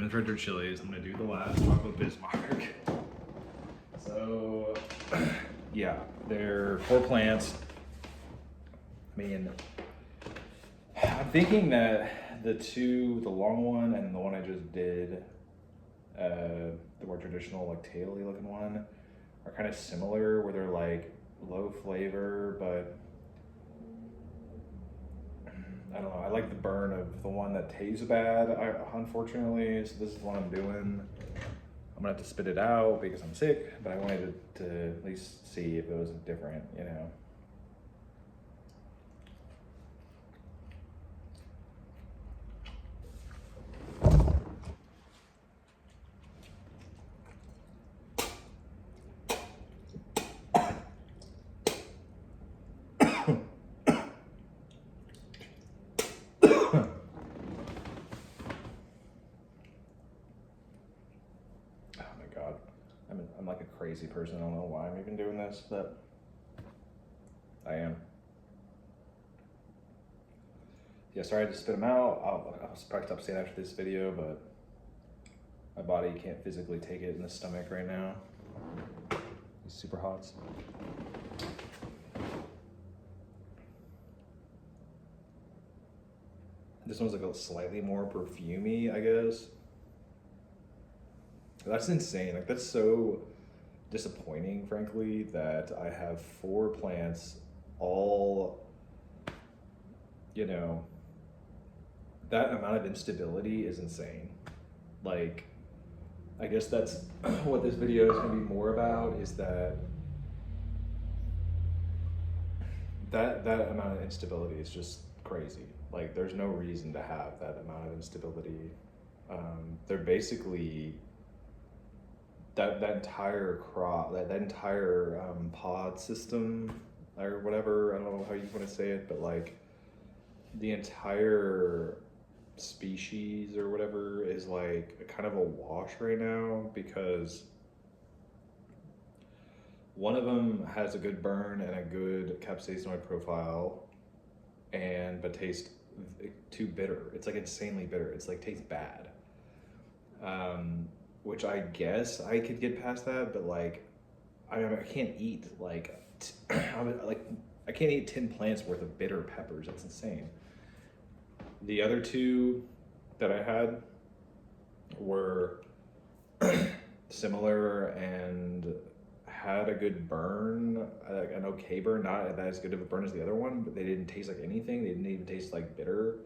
doing Red Dirt chilies. I'm gonna do the last chocolate Bismarck. So, yeah, they're 4 plants. I mean, I'm thinking that the long one and the one I just did, the more traditional, like taily looking one, are kind of similar, where they're like low flavor, but I don't know. I like the burn of the one that tastes bad, unfortunately. So this is what I'm doing. I'm gonna have to spit it out because I'm sick, but I wanted to at least see if it was different, you know. I'm like a crazy person. I don't know why I'm even doing this, but I am. Yeah, sorry I had to spit them out. I'll probably stop saying after this video, but my body can't physically take it in the stomach right now. These super hots. This one's like a slightly more perfumey, I guess. That's insane. Like, that's so disappointing, frankly, that I have 4 plants, all, you know, that amount of instability is insane. Like, I guess that's what this video is gonna be more about, is that amount of instability is just crazy. Like, there's no reason to have that amount of instability. They're basically, that entire crop, that entire pod system or whatever, I don't know how you want to say it, but like the entire species or whatever is like kind of a wash right now, because one of them has a good burn and a good capsaicinoid profile, but tastes too bitter. It's like insanely bitter. It's like tastes bad. Which I guess I could get past that, but like, I mean, I can't eat like, I can't eat 10 plants worth of bitter peppers. That's insane. The other 2 that I had were similar and had a good burn, an okay burn, not as good of a burn as the other one, but they didn't taste like anything. They didn't even taste like bitter.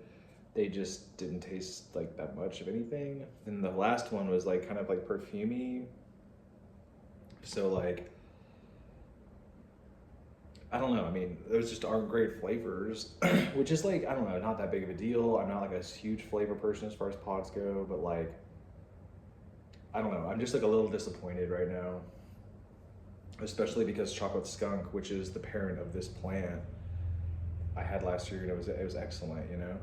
They just didn't taste like that much of anything. And the last one was like kind of like perfumey. So like, I don't know. I mean, those just aren't great flavors, which is like, I don't know, not that big of a deal. I'm not like a huge flavor person as far as pods go, but like, I don't know. I'm just like a little disappointed right now, especially because chocolate skunk, which is the parent of this plant, I had last year, and it was excellent, you know.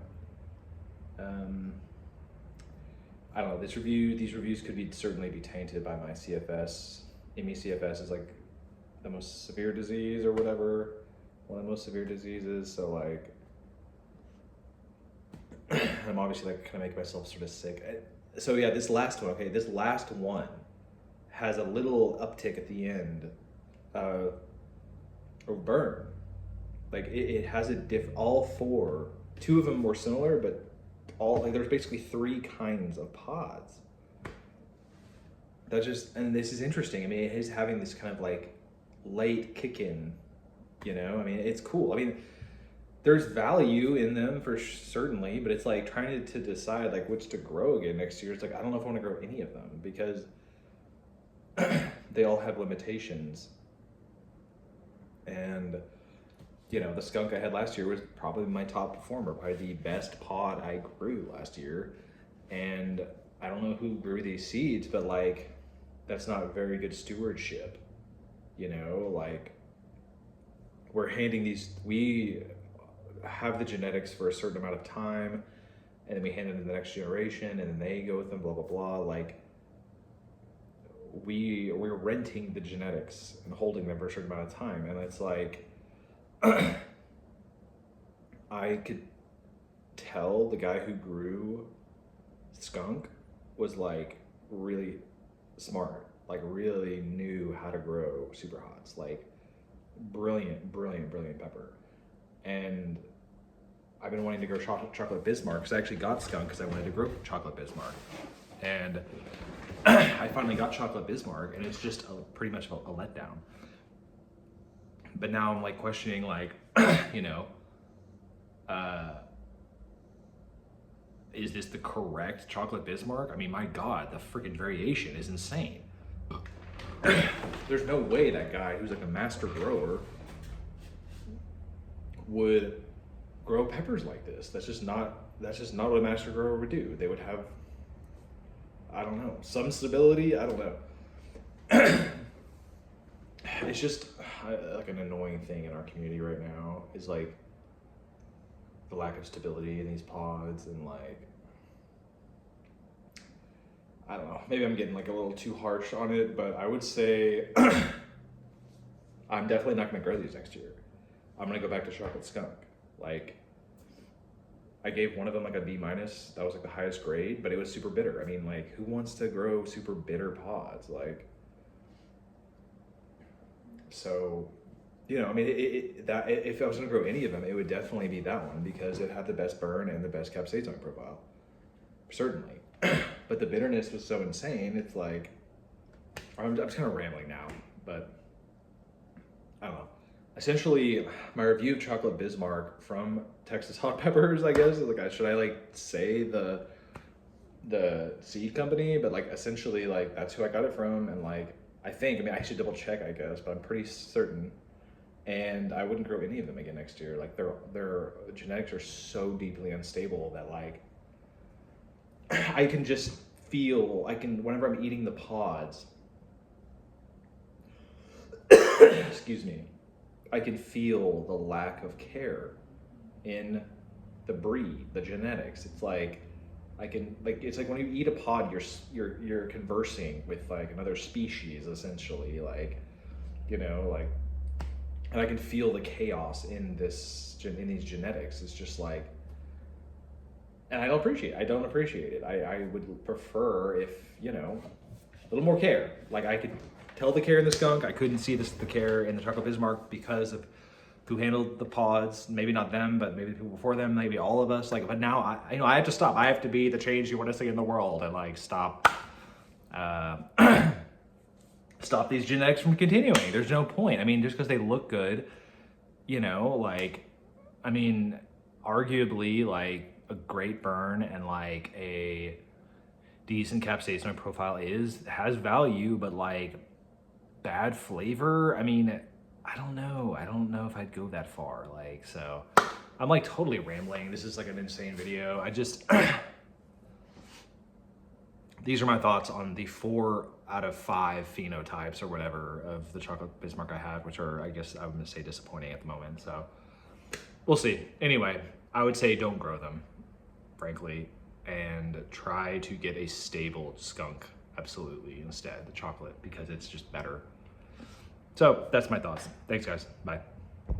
I don't know, these reviews could certainly be tainted by my CFS. ME/CFS is like the most severe disease or whatever, one of the most severe diseases. So like, I'm obviously like kind of making myself sort of sick. So yeah, this last one has a little uptick at the end, or burn. Like it has all 4, 2 of them were similar, but there's basically 3 kinds of pods. And this is interesting. I mean, it is having this kind of like late kick in, you know? I mean, it's cool. I mean, there's value in them for certainly, but it's like trying to decide like which to grow again next year. It's like, I don't know if I want to grow any of them, because they all have limitations. And you know, the skunk I had last year was probably my top performer, probably the best pod I grew last year. And I don't know who grew these seeds, but like, that's not very good stewardship. You know, like, we have the genetics for a certain amount of time, and then we hand it to the next generation, and then they go with them, blah, blah, blah. Like, we're renting the genetics and holding them for a certain amount of time. And it's like, I could tell the guy who grew skunk was like really smart, like really knew how to grow super hots, like brilliant pepper. And I've been wanting to grow chocolate Bismarck because I actually got skunk because I wanted to grow chocolate Bismarck. And I finally got chocolate Bismarck, and it's just pretty much a letdown. But now I'm like questioning, like, you know, is this the correct chocolate Bismarck? I mean, my God, the freaking variation is insane. There's no way that guy who's like a master grower would grow peppers like this. That's just not what a master grower would do. They would have, I don't know, some stability. I don't know. It's just like an annoying thing in our community right now is like the lack of stability in these pods, and like, I don't know, maybe I'm getting like a little too harsh on it, but I would say I'm definitely not gonna grow these next year. I'm gonna go back to chocolate skunk. Like, I gave one of them like a B-. That was like the highest grade, but it was super bitter. I mean, like, who wants to grow super bitter pods? Like, so, you know, I mean, if I was gonna grow any of them, it would definitely be that one because it had the best burn and the best capsaicin profile, certainly. But the bitterness was so insane. It's like, I'm just kind of rambling now, but I don't know. Essentially, my review of chocolate Bismarck from Texas Hot Peppers, I guess, is like, should I like say the seed company? But like, essentially, like, that's who I got it from, and like, I mean, I should double check, I guess, but I'm pretty certain. And I wouldn't grow any of them again next year. Like, their genetics are so deeply unstable that like, I can just feel, whenever I'm eating the pods, excuse me, I can feel the lack of care in the breed, the genetics. It's like, it's like when you eat a pod, you're conversing with like another species, essentially, like, you know, like, and I can feel the chaos in these genetics. It's just like, and I don't appreciate it. I would prefer if, you know, a little more care. Like, I could tell the care in the skunk. I couldn't see the care in the chocolate Bismarck because of who handled the pods. Maybe not them, but maybe the people before them, maybe all of us. Like, but now I have to stop. I have to be the change you want to see in the world, and like stop stop these genetics from continuing. There's no point. I mean, just because they look good, you know, like, I mean, arguably, like, a great burn and like a decent capsaicin profile has value, but like bad flavor, I mean, I don't know if I'd go that far. Like, so I'm like totally rambling. This is like an insane video. I just these are my thoughts on the 4 out of 5 phenotypes or whatever of the chocolate Bismarck I have, which are, I guess I'm gonna say, disappointing at the moment. So we'll see. Anyway, I would say don't grow them, frankly, and try to get a stable skunk, absolutely, instead, the chocolate, because it's just better. So that's my thoughts. Thanks, guys. Bye.